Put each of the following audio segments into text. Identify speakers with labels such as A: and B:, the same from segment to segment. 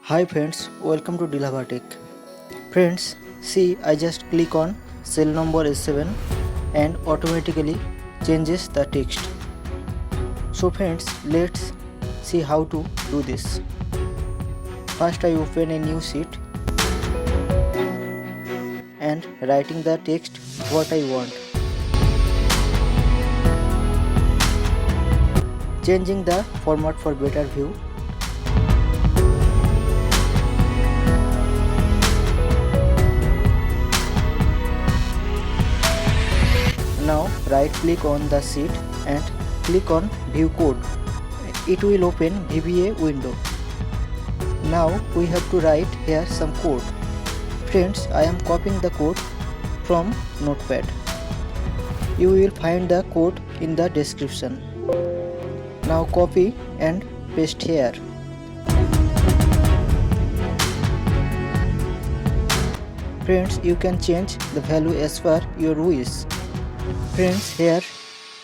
A: Hi friends, welcome to DilavaTech. Friends, see, I just click on cell number S7 and automatically changes the text. So friends, let's see how to do this. First I open a new sheet and writing the text what I want. Changing the format for better view. Now right click on the sheet and click on View Code. It will open VBA window. Now we have to write here some code. Friends, I am copying the code from Notepad. You will find the code in the description. Now copy and paste here. Friends, you can change the value as per your wish. Friends, here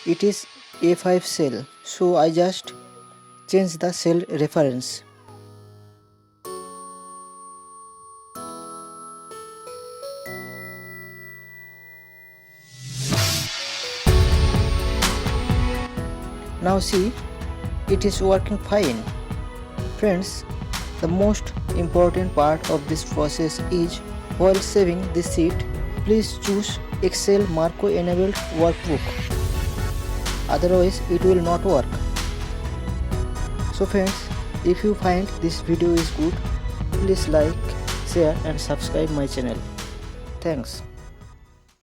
A: it is A5 cell, so I just change the cell reference. Now see, it is working fine. Friends, the most important part of this process is while saving the sheet, please choose Excel Marco enabled workbook. Otherwise it will not work. So friends, if you find this video is good, please like, share and subscribe my channel. Thanks.